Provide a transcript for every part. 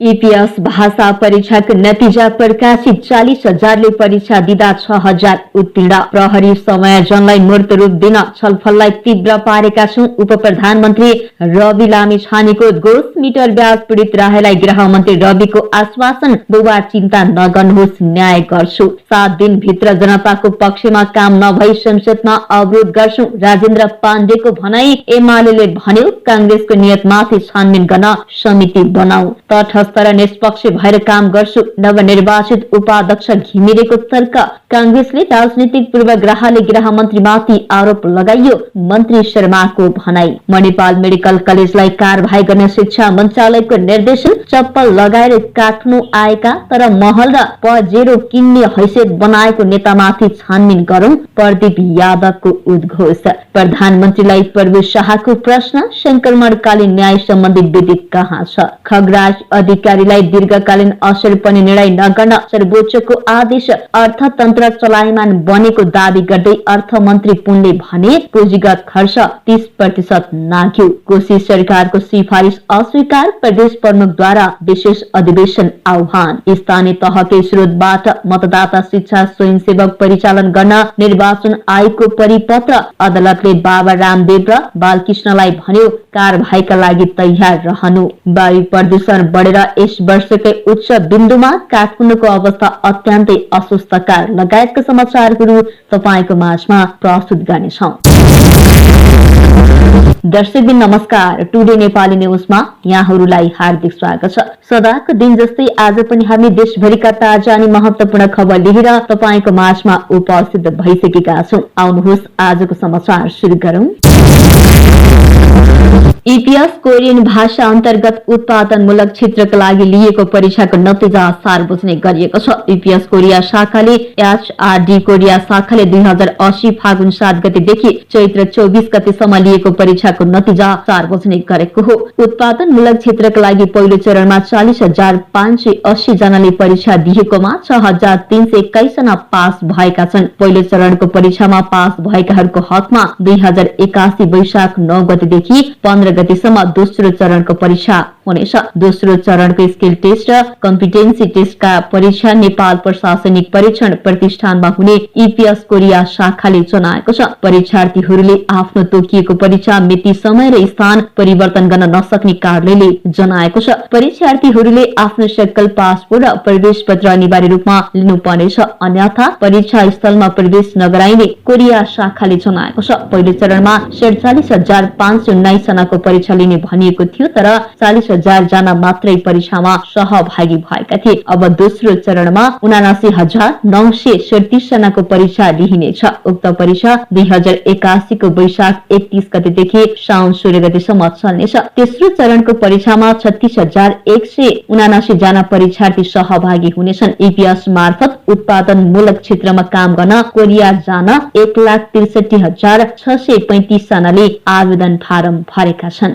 EPS भाषा परीक्षाको नतिजा प्रकाशित 40,000ले परीक्षा दिँदा 6,000 उत्तीर्ण। प्रहरी समायोजनलाई मूर्त रूप दिन छलफललाई तीव्र पारेका छौं। उप प्रधानमन्त्री रवि लामिछानेको घोष मिटर ब्याज पीडित राहेलाई गृहमन्त्री रविको आश्वासन, बुबा चिन्ता नगर्नुहोस्, न्याय गर्छु। 7 दिनभित्र जनताको पक्षमा काम नभई संसदमा अवरोध गर्छौं। राजेन्द्र पाण्डेको भनाई। एमाले भन्यो कांग्रेसको नियतमाथि छानबिन गर्न समिति बनाऊ। तर निष्पक्ष भएर काम गर्छु। नवनिर्वाचित उपाध्यक्ष घिमिरेको तर्क। कांग्रेसले राजनीतिक पूर्वाग्रहले गृहमन्त्रीमाथि आरोप लगाइयो, मन्त्री शर्माको भनाई। मणिपाल मेडिकल कलेजलाई कारबाही गर्ने शिक्षा मन्त्रालयको निर्देशन। चप्पल लगाएर काट्नु आएका तर महल र पजेरो किन्ने हैसियत बनाएको नेतामाथि छानबिन गरौं, प्रदीप यादवको उद्घोष। प्रधानमन्त्रीलाई प्रभु शाहको प्रश्न, संक्रमणकालीन न्याय सम्बन्धी विधि कहाँ छ? खगराज अधिकारीलाई दीर्घकालीन असर पनि निर्णय नगर्न सर्वोच्चको आदेश। अर्थतन्त्र चलायमान बनेको दावी गर्दै अर्थमन्त्री पुनले भने पुँजीगत खर्च 30% नाग्यो। कोशी सरकारको सिफारिस अस्वीकार। प्रदेश प्रमुखद्वारा विशेष अधिवेशन आह्वान। स्थानीय तहकै स्रोतबाट मतदाता शिक्षा स्वयंसेवक परिचालन गर्न निर्वाचन आयोगको परिपत्र। अदालतले बाबा रामदेव र बालकृष्णलाई भन्यो कारबाहीका लागि तयार रहनु। वायु प्रदूषण बढेर यस वर्षकै उच्च बिन्दुमा। काठमाडौँको अवस्था अत्यन्तै अस्वस्थकर लगायतका समाचारहरू तपाईको माझमा प्रस्तुत गर्नेछौं। दर्शकबिन नमस्कार। टुडे नेपाली न्यूजमा यहाँहरूलाई हार्दिक स्वागत छ। सदाको दिन जस्तै आज पनि हामी देशभरिका ताजा अनि महत्वपूर्ण खबर लिएर तपाईको माझमा उपस्थित भइसकेका छौं। आउनुहोस् आजको समाचार सुरु गरौं। ईपीएस कोरियन भाषा अन्तर्गत उत्पादनमूलक क्षेत्रका लागि लिएको परीक्षाको नतिजा सार्वजनिक गरिएको छ। ईपीएस कोरिया शाखाले एचआरडी कोरिया शाखाले 2080 फागुन 7 गतेदेखि चैत्र 24 गतेसम्म लिएको परीक्षाको नतिजा सार्वजनिक गरेको हो। उत्पादनमूलक क्षेत्रका लागि पहिलो चरणमा 40,580 जनाले परीक्षा दिएकोमा 6,321 जना पास भएका छन्। पहिलो चरणको परीक्षामा पास भएकाहरूको हकमा 2081 वैशाख 9 गतेदेखि 15 गतेसम्म दोस्रो चरणको परीक्षा हुनेछ। दोस्रो चरणको स्किल टेस्ट र कम्पिटेन्सी टेस्टका परीक्षा नेपाल प्रशासनिक परीक्षण प्रतिष्ठानमा हुने ईपीएस कोरिया शाखाले जनाएको छ। परीक्षार्थीहरूले आफ्नो तोकिएको परीक्षा मिति, समय र स्थान परिवर्तन गर्न नसक्ने कार्यालयले जनाएको छ। परीक्षार्थीहरूले आफ्नो सक्कल, पासपोर्ट र प्रवेश पत्र अनिवार्य रूपमा लिनुपर्नेछ, अन्यथा परीक्षा स्थलमा प्रवेश नगराइने कोरिया शाखाले जनाएको छ। पहिलो चरणमा 47,519 जनाको परीक्षा लिने भनिएको थियो, तर 40,000 जना मात्रै परीक्षामा सहभागी भएका थिए। अब दोस्रो चरणमा 79,937 जनाको परीक्षा लिइनेछ। उक्त परीक्षा 2081 को वैशाख 31 गतेदेखि साउन 16 गतेसम्म चल्नेछ। तेस्रो चरणको परीक्षामा 36,179 जना परीक्षार्थी सहभागी हुनेछन्। ईपीएस मार्फत उत्पादनमूलक क्षेत्रमा काम गर्न कोरिया जान 1,63,635 जनाले आवेदन फारम भरेका छन्।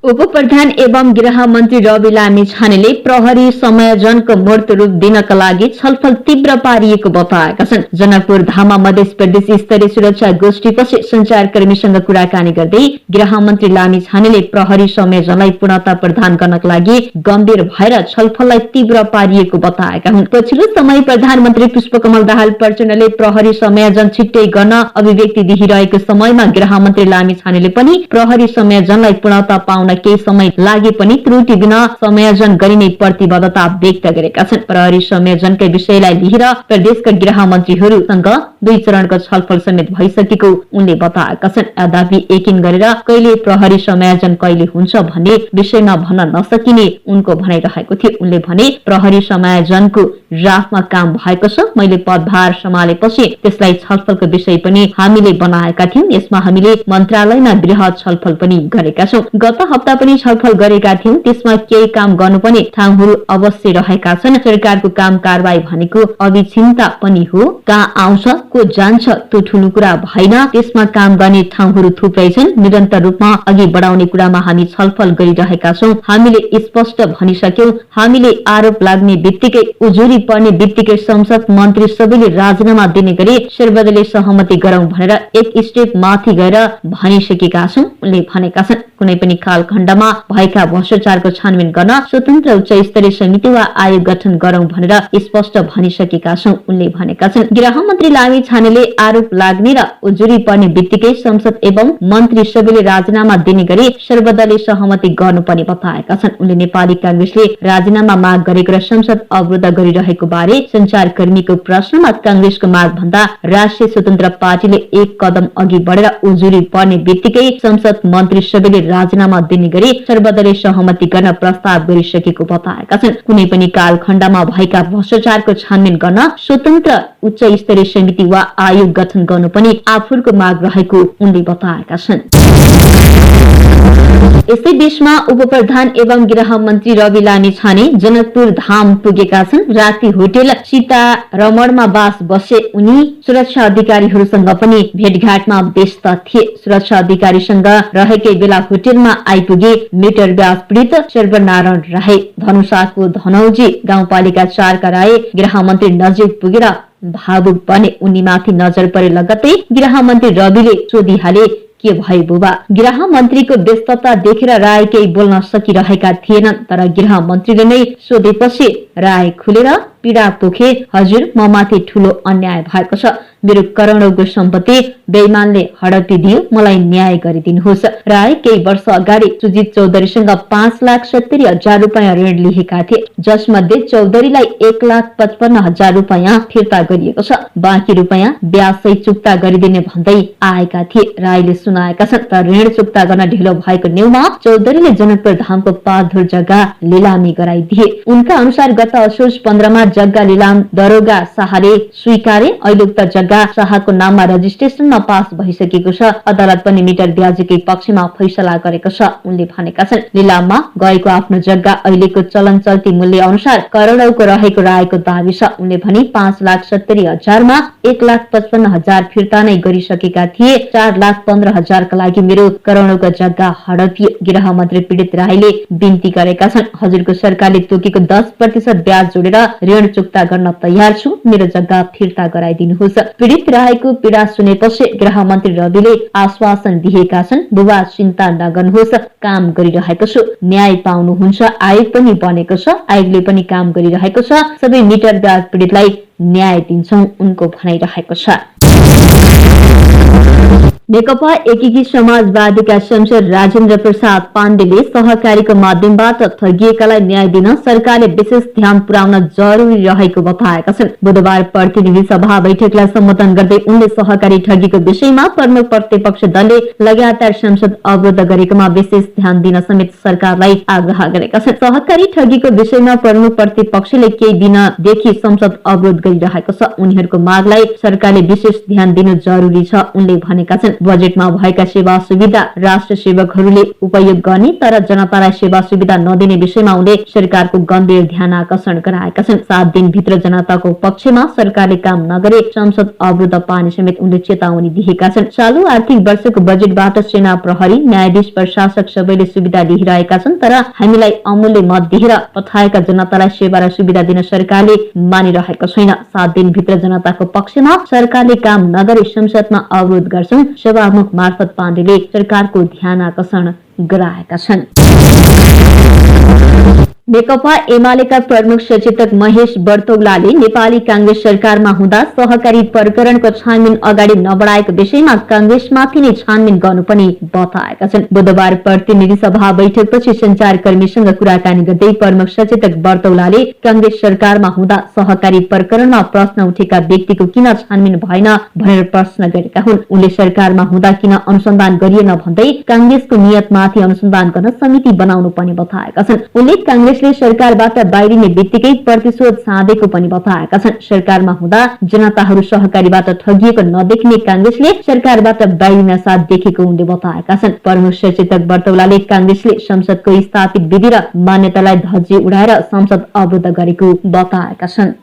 उप प्रधान एवं गृह मन्त्री रवि लामिछानेले प्रहरी समायोजनको मूर्त रूप दिनका लागि छलफल तीव्र पारिएको बताएका छन्। जनकपुर धाममा मध्य प्रदेश स्तरीय सुरक्षा गोष्ठीपछि संचारकर्मीसँग कुराकानी गर्दै गृह मन्त्री लामिछानेले प्रहरी समायोजनलाई पूर्णता प्रदान गर्नका लागि गम्भीर भएर छलफललाई तीव्र पारिएको बताएका हुन्। पछिल्लो समय प्रधानमन्त्री पुष्पकमल दाहाल प्रचण्डले प्रहरी समायोजन छिट्टै गर्न अभिव्यक्ति दिइरहेको समयमा गृह मन्त्री लामिछानेले पनि प्रहरी समायोजनलाई पूर्णता पाउन केही समय लागे पनि त्रुटि बिना समायोजन गरिने प्रतिबद्धता व्यक्त गरेका छन्। प्रहरी समायोजनकै विषयलाई लिएर प्रदेशका गृह मन्त्रीहरूसँग 2 चरणको छलफल समेत भइसकेको उनले बताएका छन्। यद्यपि यकिन गरेर कहिले प्रहरी समायोजन कहिले हुन्छ भन्ने विषयमा भन्न नसकिने उनको भनाइरहेको थियो। उनले भने प्रहरी समायोजनको ड्राफ्टमा काम भएको छ। मैले पदभार सम्हालेपछि त्यसलाई छलफलको विषय पनि हामीले बनाएका थियौं। यसमा हामीले मन्त्रालयमा बृहत छलफल पनि गरेका छौं। गत हप्ता पनि छलफल गरेका थियौं। त्यसमा केही काम गर्नुपर्ने ठाउँहरू अवश्य रहेका छन्। सरकारको काम कारबाही भनेको अभिचिन्ता पनि हो। कहाँ आउँछ, को जान्छ, त्यो ठूलो कुरा भएन। त्यसमा काम गर्ने ठाउँहरू थुप्रै छन्। निरन्तर रूपमा अघि बढाउने कुरामा हामी छलफल गरिरहेका छौं। हामीले स्पष्ट भनिसक्यौं, हामीले आरोप लाग्ने बित्तिकै, उजुरी पर्ने बित्तिकै संसद मन्त्री सबैले राजीनामा दिने गरी सर्वदलीय सहमति गरौं भनेर एक स्टेप माथि गएर भनिसकेका छौं, उनले भनेका छन्। कुनै पनि कालखण्ड खण्डमा भएका भ्रष्टाचारको छानबिन गर्न स्वतन्त्र उच्च स्तरीय समिति वा आयोग गठन गरौं भनेर स्पष्ट भनिसकेका छौं उनले भनेका छन्। गृहमन्त्री लामी छानेले आरोप लाग्ने र उजुरी पर्ने बित्तिकै संसद एवं मन्त्री सबैले राजीनामा दिने गरी सर्वदलीय सहमति गर्नुपर्ने बताएका छन्। उनले नेपाली कांग्रेसले राजीनामा माग गरेको र संसद अवरोध गरिरहेको बारे संचारकर्मीको प्रश्नमा कांग्रेसको माग भन्दा राष्ट्रिय स्वतन्त्र पार्टीले एक कदम अघि बढेर उजुरी पर्ने बित्तिकै संसद मन्त्री सबैले राजीनामा दिने गरी सर्वदलीय सहमति गर्न प्रस्ताव गरिसकेको बताएका छन्। कुनै पनि कालखण्डमा भएका भ्रष्टाचारको छानबिन गर्न स्वतन्त्र उच्च स्तरीय समिति वा आयोग गठन गर्नु पनि आफूहरूको माग रहेको उनले बताएका छन्। यसै बीचमा उपप्रधान एवं गृह मन्त्री रवि लामी छाने जनकपुर धाम पुगेका छन्। राति होटेल सीतारमणमा बास बसे उनी सुरक्षा अधिकारीहरूसँग पनि भेटघाटमा व्यस्त थिए। सुरक्षा अधिकारीसँग रहेकै बेला होटेलमा आइपुगे मिटर ब्याज पीडित सर्वनारायण राय। धनुषाको धनौजी गाउँपालिका 4 का राय गृहमन्त्री नजिक पुगेर भावुक बने। उनीमाथि नजर परे लगत्तै गृहमन्त्री रविले सोधिहाले, के भए बुबा? गृह मन्त्रीको व्यस्तता देखेर राय केही बोल्न सकिरहेका थिएनन्। तर गृह मन्त्रीले नै सोधेपछि राय खुलेर पीडा पोखे, हजुर म माथि ठूलो अन्याय भएको छ। मेरो करोडौंको सम्पत्ति बेइमानले हडपिदियो, मलाई न्याय गरिदिनुहोस्। राय केही वर्ष अगाडि सुजित चौधरीसँग 5,70,000 रुपियाँ ऋण लिएका थिए, जसमध्ये चौधरीलाई 1,55,000 रुपियाँ फिर्ता गरिएको छ। बाँकी रुपियाँ ब्याजसहित चुक्ता गरिदिने भन्दै आएका थिए, रायले सुनाएका छन्। तर ऋण चुक्ता गर्न ढिलो भएको नेउमा चौधरीले जनकपुर धामको 5 धुर जग्गा लिलामी गराइदिए। उनका अनुसार गत असोज 15 मा जग्गा लिलाम दरोगा शाहले स्वीकारे। अहिले उक्त जग्गा शाहको नाममा रजिस्ट्रेसनमा पास भइसकेको छ। अदालत पनि मिटर ब्याजकै पक्षमा फैसला गरेको छ उनले भनेका छन्। लिलाममा गएको आफ्नो जग्गा अहिलेको चलन चल्ती मूल्य अनुसार करोडौंको रहेको रायको दावी छ। उनले भने 5,70,000 मा 1,55,000 फिर्ता नै गरिसकेका थिए। 4,15,000 का लागि मेरो करोडौंको जग्गा हडपियो। गृह मन्त्री पीडित राईले बिन्ती गरेका छन्, हजुरको सरकारले तोकेको 10% ब्याज जोडेर ऋण चुक्ता गर्न तयार छु, मेरो जग्गा फिर्ता गराइदिनुहोस्। पीडित राईको पीडा सुनेपछि गृह मन्त्री रविले आश्वासन दिएका छन्, बुबा चिन्ता नगर्नुहोस्, काम गरिरहेको छु, न्याय पाउनुहुन्छ। आयोग पनि बनेको छ, आयोगले पनि काम गरिरहेको छ, सबै मिटर ब्याज पीडितलाई न्याय दिन्छौं, उनको भनाइरहेको छ। नेकपा एकीकृत समाजवादीका सांसद राजेन्द्र प्रसाद पाण्डेले सहकारीको माध्यमबाट ठगिएकालाई न्याय दिन सरकारले विशेष ध्यान पुर्याउन जरुरी रहेको बताएका छन्। बुधबार प्रतिनिधि सभा बैठकलाई सम्बोधन गर्दै उनले सहकारी ठगीको विषयमा प्रमुख प्रतिपक्ष दलले लगातार संसद अवरोध गरेकोमा विशेष ध्यान दिन समेत सरकारलाई आग्रह गरेका छन्। सहकारी ठगीको विषयमा प्रमुख प्रतिपक्षले केही दिनदेखि संसद अवरोध गरिरहेको छ। उनीहरूको मागलाई सरकारले विशेष ध्यान दिनु जरुरी छ उनले भनेका छन्। बजेटमा भएका सेवा सुविधा राष्ट्र सेवकहरूले उपयोग गर्ने तर जनतालाई सेवा सुविधा नदिने विषयमा उनले सरकारको गम्भीर ध्यान आकर्षण गराएका छन्। 7 दिनभित्र जनताको पक्षमा सरकारले काम नगरे संसद अवरोध पार्ने समेत उनले चेतावनी दिएका छन्। चालू आर्थिक वर्षको बजेटबाट सेना, प्रहरी, न्यायाधीश, प्रशासक सबैले सुविधा लिइरहेका छन्, तर हामीलाई अमूल्य मत दिएर पठाएका जनतालाई सेवा र सुविधा दिन सरकारले मानिरहेको छैन। 7 दिनभित्र जनताको पक्षमा सरकारले काम नगरे संसदमा अवरोध गर्छौं, सभामुख मार्फत पाण्डेले सरकारको ध्यान आकर्षण गराएका छन्। नेकपा एमालेका प्रमुख सचेतक महेश बर्तौलाले नेपाली कांग्रेस सरकारमा हुँदा सहकारी प्रकरणको छानबिन अगाडि नबढाएको विषयमा कांग्रेसमाथि नै छानबिन गर्नुपर्ने बताएका छन्। बुधबार प्रतिनिधि सभा बैठकपछि संचारकर्मीसँग कुराकानी गर्दै प्रमुख सचेतक बर्तौलाले कांग्रेस सरकारमा हुँदा सहकारी प्रकरणमा प्रश्न उठेका व्यक्तिको किन छानबिन भएन भनेर प्रश्न गरेका हुन्। उनले सरकारमा हुँदा किन अनुसन्धान गरिएन भन्दै कांग्रेसको नियतमाथि अनुसन्धान गर्न समिति बनाउनु पर्ने बताएका छन्। उनले कांग्रेसले सरकारबाट बाहिरिने बित्तिकै प्रतिशोध साधेको पनि बताएका छन्। सरकारमा हुँदा जनताहरू सहकारीबाट ठगिएको नदेख्ने कांग्रेसले सरकारबाट बाहिरिन साथ देखेको उनले बताएका छन्। प्रमुख सचेतक बर्तौलाले कांग्रेसले संसदको स्थापित विधि र मान्यतालाई धज्जी उडाएर संसद अवरोध गरेको बताएका छन्।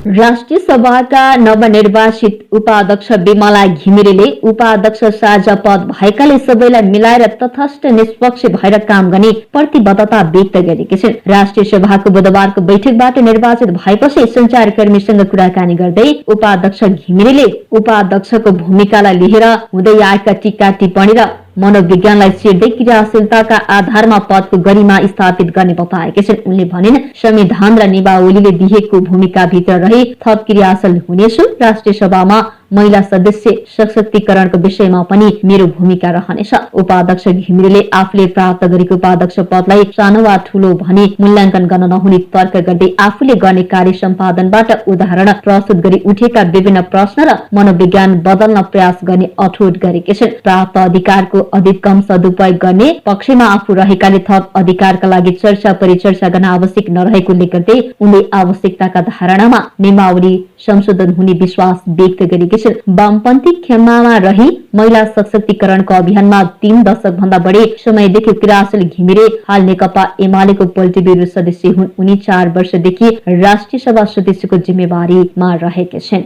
राष्ट्रिय सभाका नवनिर्वाचित उपाध्यक्ष विमला घिमिरेले उपाध्यक्ष साझा पद भएकाले सबैलाई मिलाएर तटस्थ निष्पक्ष भएर काम गर्ने प्रतिबद्धता व्यक्त गरेकी छिन्। राष्ट्रिय सभाको बुधबारको बैठकबाट निर्वाचित भएपछि संचारकर्मीसँग कुराकानी गर्दै उपाध्यक्ष घिमिरेले उपाध्यक्षको भूमिकालाई लिएर हुँदै आएका टीका टिप्पणी र मनोविज्ञानलाई चिर्दै क्रियाशीलताका आधारमा पदको गरिमा स्थापित गर्ने बताएका छन्। उनले भनिन्, संविधान र नियमावलीले दिएको भूमिका भित्र रही थप क्रियाशील हुनेछु। राष्ट्रिय सभामा महिला सदस्य सशक्तिकरणको विषयमा पनि मेरो भूमिका रहनेछ। उपाध्यक्ष घिमिरेले आफूले प्राप्त गरेको उपाध्यक्ष पदलाई सानो वा ठूलो भनी मूल्याङ्कन गर्न नहुने तर्क गर्दै आफूले गर्ने कार्य सम्पादनबाट उदाहरण प्रस्तुत गरी उठेका विभिन्न प्रश्न र मनोविज्ञान बदल्न प्रयास गर्ने अठोट गरेका छन्। प्राप्त अधिकारको अधिकतम सदुपयोग गर्ने पक्षमा आफू रहेकाले थप अधिकारका लागि चर्चा परिचर्चा गर्न आवश्यक नरहेको उल्लेख गर्दै उनले आवश्यकताका धारणामा नियमावली संशोधन हुने विश्वास व्यक्त गरेकी छिन्। वामपन्थी खेमामा रही महिला सशक्तिकरणको अभियानमा 3 दशक भन्दा बढी समयदेखि क्रियाशील घिमिरे हाल नेकपा एमालेको पोलिट ब्युरो सदस्य हुन्। उनी 4 वर्षदेखि राष्ट्रिय सभा सदस्यको जिम्मेवारीमा रहेका छिन्।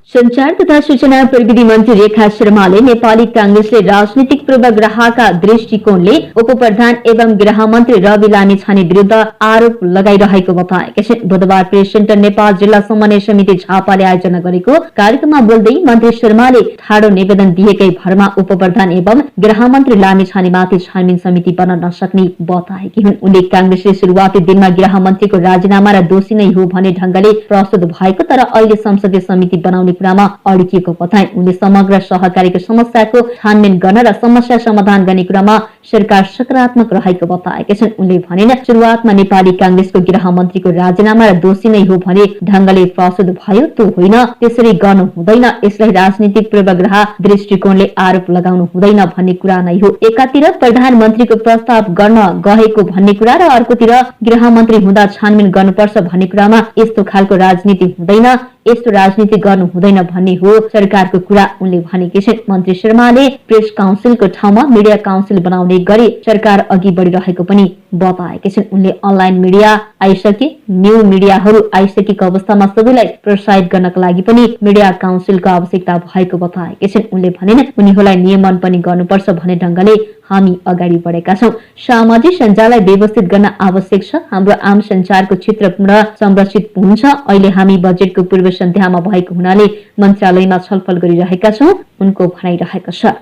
संचार तथा सूचना प्रविधि मन्त्री रेखा शर्माले नेपाली कांग्रेसले राजनीतिक पूर्वाग्रहका दृष्टिकोणले उपप्रधान एवं गृह मन्त्री रवि लामिछाने विरुद्ध आरोप लगाइरहेको बताएका छिन्। बुधबार प्रेस सेन्टर नेपाल जिल्ला समन्वय समिति झापाले आयोजना गरेको कार्यक्रममा बोल्दै मन्त्री शर्माले ठाडो निवेदन दिएकै भरमा उपप्रधान एवं गृह मन्त्री लामिछानेमाथि छानबिन समिति बन्न नसक्ने बताएकी हुन्। उनले कांग्रेसले सुरुवाती दिनमा गृह मन्त्रीको राजीनामा र दोषी नै हो भन्ने ढंगले प्रस्तुत भएको तर अहिले संसदीय समिति बनाउने कुरामा अड्किएको बताए। उनले समग्र सहकारीको समस्याको छानबिन गर्न र समस्या समाधान गर्ने कुरामा सरकार सकारात्मक रहेको बताएका छन्। उनले भनेन, सुरुवातमा नेपाली कांग्रेसको गृह मन्त्रीको राजीनामा र दोषी नै हो भने ढंगले प्रस्तुत भयो, त्यो होइन, त्यसरी गर्नु हुँदैन। यसलाई राजनीतिक पूर्वाग्रह दृष्टिकोणले आरोप लगाउनु हुँदैन भन्ने कुरा नै हो। एकातिर प्रधानमन्त्रीको प्रस्ताव गर्न गएको भन्ने कुरा र अर्कोतिर गृह मन्त्री हुँदा छानबिन गर्नुपर्छ भन्ने कुरामा यस्तो खालको राजनीति हुँदैन, यस्तो राजनीति गर्नु हुँदैन भन्ने हो सरकारको कुरा उनले भनेकी छिन्। मन्त्री शर्माले प्रेस काउन्सिलको ठाउँमा मिडिया काउन्सिल बनाउने गरी सरकार अघि बढिरहेको पनि बताएकी छिन्। उनले अनलाइन मिडिया आइसके, न्यू मिडियाहरू आइसकेको अवस्थामा सबैलाई प्रोत्साहित गर्नका लागि पनि मिडिया काउन्सिलको आवश्यकता भएको बताएकी छिन्। उनले भनेन, उनीहरूलाई नियमन पनि गर्नुपर्छ भन्ने ढंगले हामी अगाडि बढेका छौं। सामाजिक सञ्जाललाई व्यवस्थित गर्न आवश्यक छ। हाम्रो आम सञ्चारको क्षेत्र पुनः संरक्षित हुन्छ। अहिले हामी बजेटको पूर्व सन्ध्यामा भएको हुनाले मन्त्रालयमा छलफल गरिरहेका छौं, उनको भनाइरहेको छ।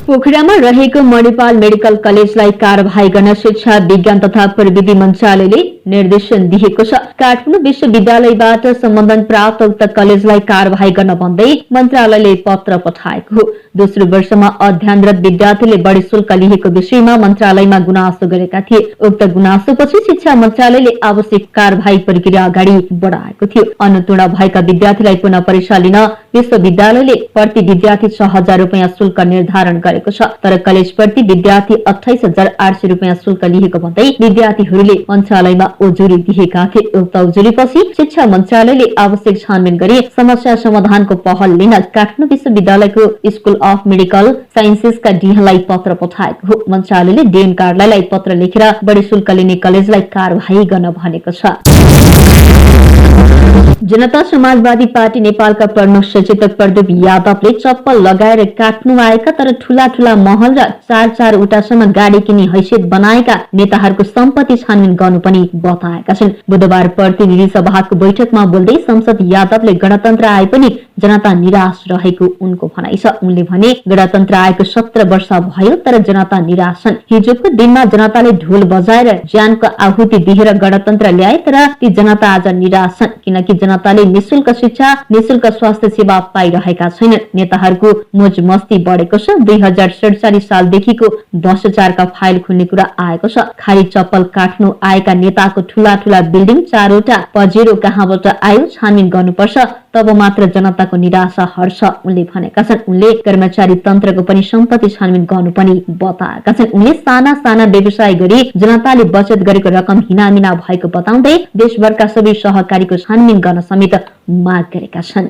पोखरामा रहेको मणिपाल मेडिकल कलेजलाई कारबाही गर्न शिक्षा विज्ञान तथा प्रविधि मन्त्रालयले निर्देशन दिएको छ। काठमाडौँ विश्वविद्यालयबाट सम्बन्धन प्राप्त उक्त कलेजलाई कारबाही गर्न भन्दै मन्त्रालयले पत्र पठाएको हो। दोस्रो वर्षमा अध्ययनरत विद्यार्थीले बढी शुल्क लिएको विषयमा मन्त्रालयमा गुनासो गरेका थिए। उक्त गुनासोपछि शिक्षा मन्त्रालयले आवश्यक कारबाही प्रक्रिया अगाडि बढाएको थियो। अनुत्तीर्ण भएका विद्यार्थीलाई पुनः परीक्षा लिन विश्वविद्यालयले प्रति विद्यार्थी 6,000 रुपियाँ शुल्क निर्धारण गरेको छ। तर कलेज प्रति विद्यार्थी 28,800 रुपियाँ शुल्क लिएको भन्दै विद्यार्थीहरूले मन्त्रालयमा उजुरी दिएका थिए। उक्त उजुरीपछि शिक्षा मन्त्रालयले आवश्यक छानबिन गरी समस्या समाधानको पहल लिन काठमाडौँ विश्वविद्यालयको स्कुल अफ मेडिकल साइन्सेसका डिनलाई पत्र पठाएको हो। मन्त्रालयले डिएन कार्यालयलाई पत्र लेखेर बढी शुल्क लिने कलेजलाई कारबाही गर्न भनेको छ। जनता समाजवादी पार्टी नेपालका प्रमुख सचेतक प्रदीप यादवले चप्पल लगाएर काठमाडौँ आएका तर ठूला ठूला महल र 4-4 वटासम्म गाडी किन्ने हैसियत बनाएका नेताहरूको सम्पत्ति छानबिन गर्नु पनि बताएका छन्। बुधबार प्रतिनिधि सभाको बैठकमा बोल्दै संसद यादवले गणतन्त्र आए पनि जनता निराश रहेको उनको भनाइ छ। उनले भने, गणतन्त्र आएको 17 वर्ष भयो तर जनता निराश छन्। हिजोको दिनमा जनताले ढोल बजाएर ज्यानको आहुति दिएर गणतन्त्र ल्याए तर ती जनता आज निराश छन् किनकि जनताले निशुल्क शिक्षा, निशुल्क स्वास्थ्य सेवा पाइरहेका छैनन्। नेताहरूको मोज मस्ती बढेको छ। 2047 सालदेखिको भ्रष्टाचारका फाइल खुल्ने कुरा आएको छ। खाली चप्पल काट्नु आएका नेताको ठूला ठूला बिल्डिङ 4 वटा पजेरो कहाँबाट आयो, छानबिन गर्नुपर्छ, तब मात्र जनताको निराशा हट्छ उनले भनेका छन्। उनले कर्मचारी तन्त्रको पनि सम्पत्ति छानबिन गर्नु पनि बताएका छन्। उनले साना साना व्यवसाय गरी जनताले बचत गरेको रकम हिनामिना भएको बताउँदै देशभरका सबै सहकारीको छानबिन गर्न समेत माग गरेका छन्।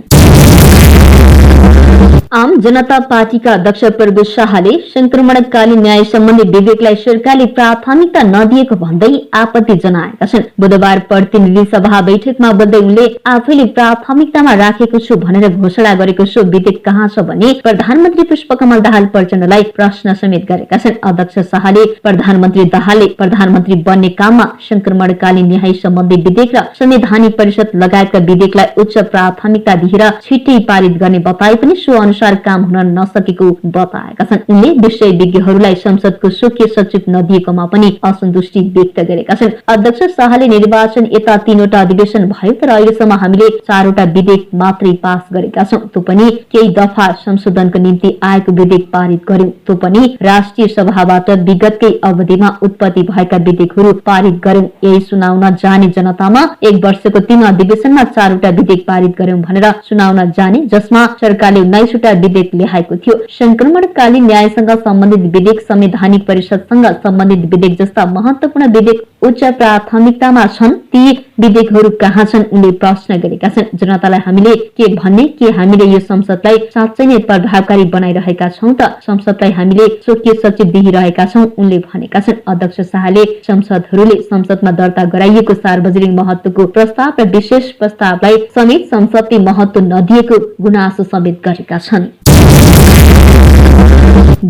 आम जनता पार्टीका अध्यक्ष प्रभु शाहले संक्रमणकालीन न्याय सम्बन्धी विवेकलाई सरकारले प्राथमिकता नदिएको भन्दै आपत्ति जनाएका छन्। बुधबार प्रतिनिधि सभा बैठकमा बोल्दै उनले आफैले प्राथमिकतामा राखेको छु भनेर घोषणा गरेको सो विवेक कहाँ छ भने प्रधानमन्त्री पुष्पकमल दाहाल प्रचण्डलाई प्रश्न समेत गरेका छन्। अध्यक्ष शाहले प्रधानमन्त्री दाहालले प्रधानमन्त्री बन्ने काममा संक्रमणकालीन न्याय सम्बन्धी विधेयक र संवैधानिक परिषद लगायतका विधेयकलाई उच्च प्राथमिकता दिएर छिट्टै पारित गर्ने बताए पनि सो अनुसार काम हुन नसकेको बताएका छन्। उनले विषय विज्ञहरूलाई संसदको स्वकीय सचिव नदिएकोमा पनि असन्तुष्टि व्यक्त गरेका छन्। अध्यक्ष शाहले निर्वाचन यता 3वटा अधिवेशन भयो, तर अहिलेसम्म हामीले 4वटा विधेयक मात्रै पास गरेका छौं। त्यो पनि केही दफा संशोधनको निम्ति आएको विधेयक पारित गर्यौं। त्यो पनि राष्ट्रिय सभाबाट विगतकै अवधिमा उत्पत्ति भएका विधेयकहरू पारित गर्यौं। यही सुनाउन जाने जनतामा 1 वर्षको 3 अधिवेशनमा 4वटा विधेयक पारित गर्यौं भनेर सुनाउन जाने, जसमा सरकारले 19वटा विधेयक ल्याएको थियो। संक्रमणकालीन न्यायसँग सम्बन्धित विधेयक, संवैधानिक परिषदसँग सम्बन्धित विधेयक जस्ता महत्वपूर्ण विधेयक उच्च प्राथमिकतामा छन्। ती विधेयकहरू कहाँ छन् उनले प्रश्न गरेका छन्। जनतालाई हामीले के भन्ने, के हामीले यो संसदलाई साँच्चै नै प्रभावकारी बनाइरहेका छौं त संसदलाई हामीले स्वकीय सचिव दिइरहेका छौं उनले भनेका छन्। अध्यक्ष शाहले संसदहरूले संसदमा दर्ता गराइएको सार्वजनिक महत्वको प्रस्ताव र विशेष प्रस्तावलाई समेत संसदले महत्व नदिएको गुनासो समेत गरेका छन्।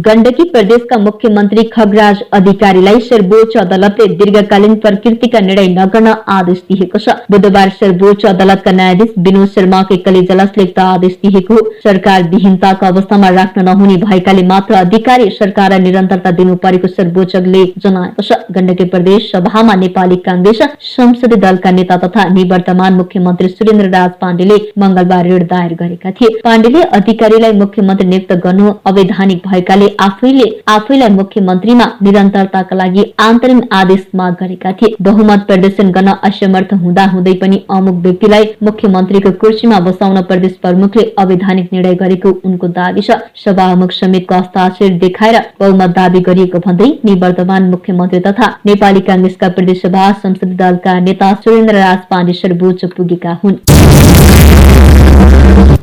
गण्डकी प्रदेशका मुख्यमन्त्री खगराज अधिकारीलाई सर्वोच्च अदालतले दीर्घकालीन प्रकृतिका निर्णय नगर्न आदेश दिएको छ। बुधबार सर्वोच्च अदालतका न्यायाधीश विनोद शर्माको एकल इजलासले उक्त आदेश दिएको। सरकार विहीनताको अवस्थामा राख्न नहुने भएकाले मात्र अधिकारी सरकारलाई निरन्तरता दिनु परेको सर्वोच्चले जनाएको छ। गण्डकी प्रदेश सभामा नेपाली कांग्रेस संसदीय दलका नेता तथा निवर्तमान मुख्यमन्त्री सुरेन्द्र राज पाण्डेले मंगलबार ऋण दायर गरेका थिए। पाण्डेले अधिकारीलाई मुख्यमन्त्री नियुक्त गर्नु अवैधानिक भएकाले आफैलाई मुख्यमन्त्रीमा निरन्तरताका लागि अन्तरिम आदेश माग गरेका थिए। बहुमत प्रदर्शन गर्न असमर्थ हुँदा हुँदै पनि अमुक व्यक्तिलाई मुख्यमन्त्रीको कुर्सीमा बसाउन प्रदेश प्रमुखले अवैधानिक निर्णय गरेको उनको दावी छ। सभामुख समेतको हस्ताक्षर देखाएर बहुमत दावी गरिएको भन्दै निवर्तमान मुख्यमन्त्री तथा नेपाली कांग्रेसका प्रदेश सभा संसदीय दलका नेता सुरेन्द्र राज पाण्डे सर्वोच्च पुगेका हुन्।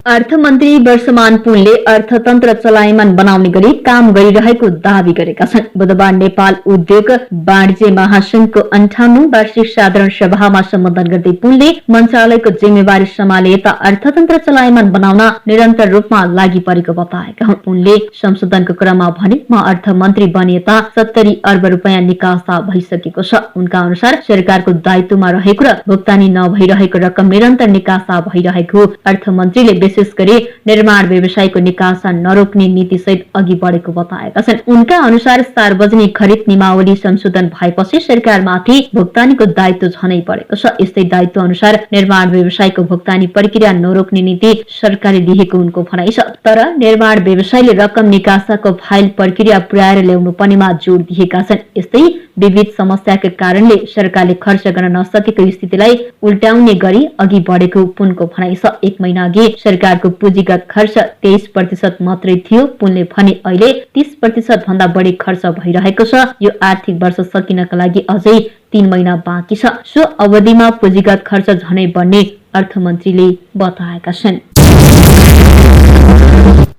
अर्थमन्त्री वर्षमान पुनले अर्थतन्त्र चलायमान बनाउने गरी काम गरिरहेको दावी गरेका छन्। बुधबार नेपाल उद्योग वाणिज्य महासंघको 58औं वार्षिक साधारण सभामा सम्बोधन गर्दै पुनले मन्त्रालयको जिम्मेवारी सम्हाले यता अर्थतन्त्र चलायमान बनाउन निरन्तर रूपमा लागि परेको बताएका हुन्। उनले संशोधनको क्रममा भने, म अर्थमन्त्री बने यता 70 अर्ब रुपैयाँ निकासा भइसकेको छ। उनका अनुसार सरकारको दायित्वमा रहेको र भुक्तानी नभइरहेको रकम निरन्तर निकासा भइरहेको। अर्थमन्त्रीले विशेष गरी निर्माण व्यवसायको निकासा नरोक्ने नीति सहित अघि बढेको बताएका छन्। उनका अनुसार सार्वजनिक खरिद नियमावली संशोधन भएपछि सरकारमाथि भुक्तानीको दायित्व झनै बढेको छ। यस्तै दायित्व अनुसार निर्माण व्यवसायको भुक्तानी प्रक्रिया नरोक्ने नीति सरकारले दिएको उनको भनाइ छ। तर निर्माण व्यवसायले रकम निकासाको फाइल प्रक्रिया पुर्याएर ल्याउनु पर्नेमा जोड दिएका छन्। यस्तै विविध समस्याका कारणले सरकारले खर्च गर्न नसकेको स्थितिलाई उल्टाउने गरी अघि बढेको पुनको भनाइ छ। 1 महिना अघि सरकारको पुँजीगत खर्च 23% मात्रै थियो। पुनले भने अहिले 30% भन्दा बढी खर्च भइरहेको छ। यो आर्थिक वर्ष सकिनका लागि अझै 3 महिना बाँकी छ। सो अवधिमा पुँजीगत खर्च झनै बढ्ने अर्थमन्त्रीले बताएका छन्।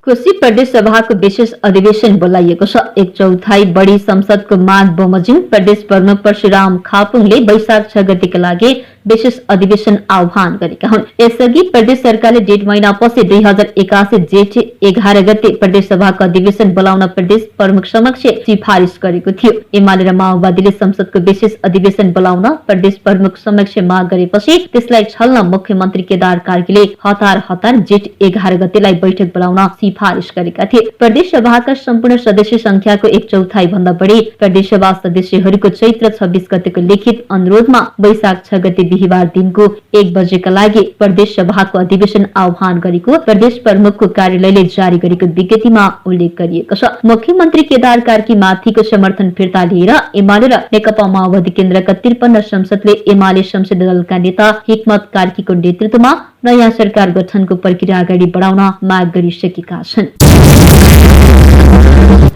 कोशी प्रदेश सभाको विशेष अधिवेशन बोलाइएको छ। 1/4 बढी संसदको माग बमोजिम प्रदेश प्रमुख परशुराम खापुङले वैशाख 6 गतेका लागि विशेष अधिवेशन आह्वान गरेका हुन्। यसअघि प्रदेश सरकारले 1.5 महिनापछि 2081 जेठ 11 गते प्रदेश सभाको अधिवेशन बोलाउन प्रदेश प्रमुख समक्ष सिफारिस गरेको थियो। एमाले र माओवादीले संसदको विशेष अधिवेशन बोलाउन प्रदेश प्रमुख समक्ष माग गरेपछि त्यसलाई छल्न मुख्यमन्त्री केदार कार्कीले हतार जेठ 11 गतेलाई बैठक बोलाउन सिफारिस गरेका थिए। प्रदेश सभाका सम्पूर्ण सदस्य संख्याको 1/4 भन्दा बढी प्रदेश सभा सदस्यहरूको चैत्र 26 गतेको लिखित अनुरोधमा वैशाख 6 गते बिहीबार दिनको 1 बजेका लागि प्रदेश सभाको अधिवेशन आह्वान गरेको प्रदेश प्रमुखको कार्यालयले जारी गरेको विज्ञप्तिमा उल्लेख गरिएको छ। मुख्यमन्त्री केदार कार्की माथिको समर्थन फिर्ता लिएर एमाले र नेकपा माओवादी केन्द्रका 53 संसदले एमाले संसदीय दलका नेता हिक्मत कार्कीको नेतृत्वमा नयाँ सरकार गठनको प्रक्रिया अगाडि बढाउन माग गरिसकेका छन्।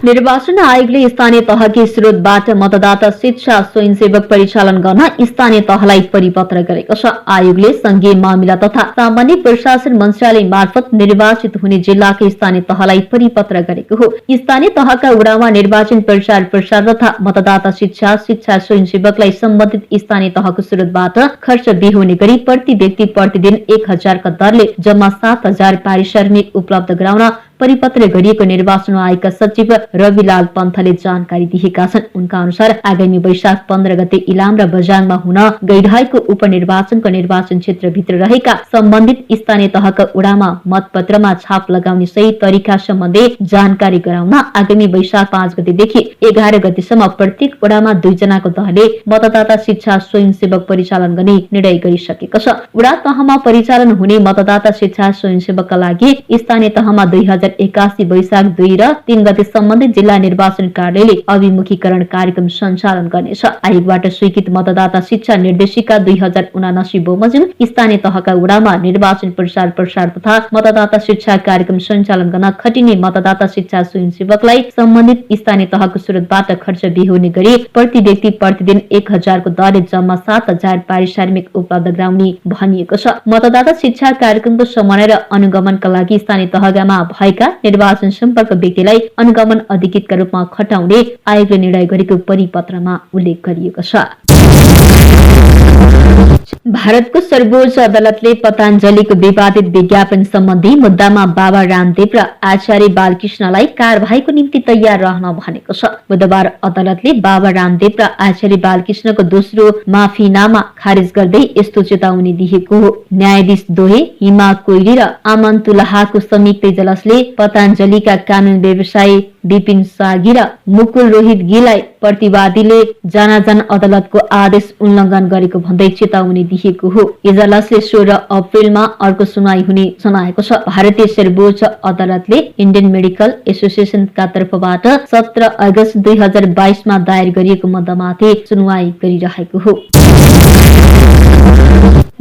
निर्वाचन आयोगले स्थानीय तहकी स्रोतबाट मतदाता शिक्षा स्वयंसेवक परिचालन गर्न स्थानीय तहलाई परिपत्र गरेको छ। आयोगले संघीय मामिला तथा सामान्य प्रशासन मन्त्रालय मार्फत निर्वाचित हुने जिल्लाकै स्थानीय तहलाई परिपत्र गरेको हो। स्थानीय तहका वडामा निर्वाचन प्रचार तथा मतदाता शिक्षा स्वयंसेवकलाई सम्बन्धित स्थानीय तहको स्रोतबाट खर्च बिहोर्ने गरी प्रति व्यक्ति प्रतिदिन 1000 का दरले जम्मा 7000 पारिश्रमिक उपलब्ध गराउन परिपत्र गरिएको निर्वाचन आयोगका सचिव रविलाल पन्थले जानकारी दिएका छन्। उनका अनुसार आगामी वैशाख 15 गते इलाम र बझाङमा हुन गइरहेको उपनिर्वाचनको निर्वाचन क्षेत्रभित्र रहेका सम्बन्धित स्थानीय तहका वडामा मतपत्रमा छाप लगाउने सही तरिका सम्बन्धी जानकारी गराउन आगामी वैशाख 5 गतेदेखि 11 गतेसम्म प्रत्येक वडामा 2 जनाको दलले मतदाता शिक्षा स्वयंसेवक परिचालन गर्ने निर्णय गरिसकेको छ। वडा तहमा परिचालन हुने मतदाता शिक्षा स्वयंसेवकका लागि स्थानीय तहमा 2081 वैशाख 2 र 3 गते सम्बन्धित जिल्ला निर्वाचन कार्यालयले अभिमुखीकरण कार्यक्रम सञ्चालन गर्नेछ। आयोगबाट स्वीकृत मतदाता शिक्षा निर्देशिका 2079 बमोजिम स्थानीय तहका वडामा निर्वाचन प्रचार तथा मतदाता शिक्षा कार्यक्रम सञ्चालन गर्न खटिने मतदाता शिक्षा स्वयंसेवकलाई सम्बन्धित स्थानीय तहको स्रोतबाट खर्च बिहोर्ने गरी प्रति व्यक्ति प्रतिदिन 1000 को दरले जम्मा 7000 पारिश्रमिक उपलब्ध गराउने भनिएको छ। मतदाता शिक्षा कार्यक्रमको समन्वय र अनुगमनका लागि स्थानीय तहमा भएका निर्वाचन सम्पर्क व्यक्तिलाई अनुगमन अधिकृतका रूपमा खटाउने आयोगले निर्णय गरेको परिपत्रमा उल्लेख गरिएको छ। भारतको सर्वोच्च अदालतले पतञ्जलिको विवादित विज्ञापन सम्बन्धी मुद्दामा बाबा रामदेव र आचार्य बालकृष्णलाई कारबाहीको निम्ति तयार रहन भनेको छ। बुधबार अदालतले बाबा रामदेव र आचार्य बालकृष्णको दोस्रो माफीनामा खारेज गर्दै यस्तो चेतावनी दिएको हो। न्यायाधीश दोहे हिमा कोइली र आमन तुलाहाको संयुक्त इजलासले पतञ्जलिका कानून व्यवसायी विपिन सागी र मुकुल रोहित गिलाई प्रतिवादीले जानाजान अदालतको आदेश उल्लङ्घन गरेको भन्दै चेतावनी दिएको हो। इजलासले 16 अप्रिलमा अर्को सुनवाई हुने जनाएको छ। भारतीय सर्वोच्च अदालतले इन्डियन मेडिकल एसोसिएसनका तर्फबाट 17 अगस्त 2022 मा दायर गरिएको मुद्दामाथि सुनवाई गरिरहेको हो।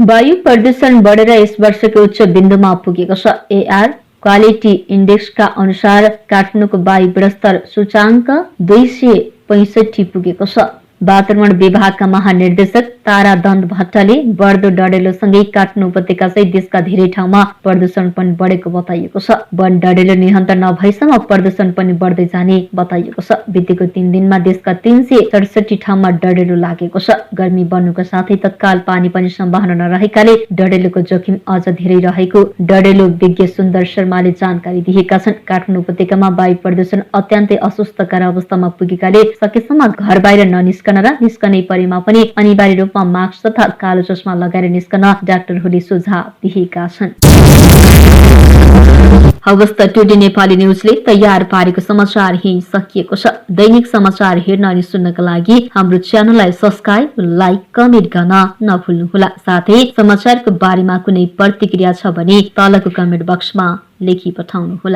वायु प्रदूषण बढेर यस वर्षको उच्च बिन्दुमा पुगेको छ। एआर क्वालिटी इन्डेक्सका अनुसार काठमाडौँको वायु गुणस्तर सूचाङ्क 265 पुगेको छ। वातावरण विभागका महानिर्देशक तारा दण्ड भट्टले बढ्दो डडेलोसँगै काठमाडौँ उपत्यका सहित देशका धेरै ठाउँमा प्रदूषण पनि बढेको बताइएको छ। वन डडेलो नियन्त्रण नभएसम्म प्रदूषण पनि बढ्दै जाने बताइएको छ। बितेको 3 दिनमा देशका 367 ठाउँमा डडेलो लागेको छ। गर्मी बढ्नुका साथै तत्काल पानी पनि सम्भावना नरहेकाले डडेलोको जोखिम अझ धेरै रहेको डडेलो विज्ञ सुन्दर शर्माले जानकारी दिएका छन्। काठमाडौँ उपत्यकामा वायु प्रदूषण अत्यन्तै अस्वस्थकर अवस्थामा पुगेकाले सकेसम्म घर बाहिर ननिस्कन र निस्कनै परेमा पनि अनिवार्य रूपमा मास्क तथा कालो चस्मा लगाएर निस्कन डाक्टरहरूले सुझाव दिएका छन्। हवस् त टुडे नेपाली न्युजले तयार पारेको समाचार यही सकिएको छ। दैनिक समाचार हेर्न अनि सुन्नका लागि हाम्रो च्यानललाई सब्स्क्राइब, लाइक, कमेन्ट गर्न नभुल्नुहोला। साथै समाचारको बारेमा कुनै प्रतिक्रिया छ भने तलको कमेन्ट बक्समा लेखी पठाउनुहोला।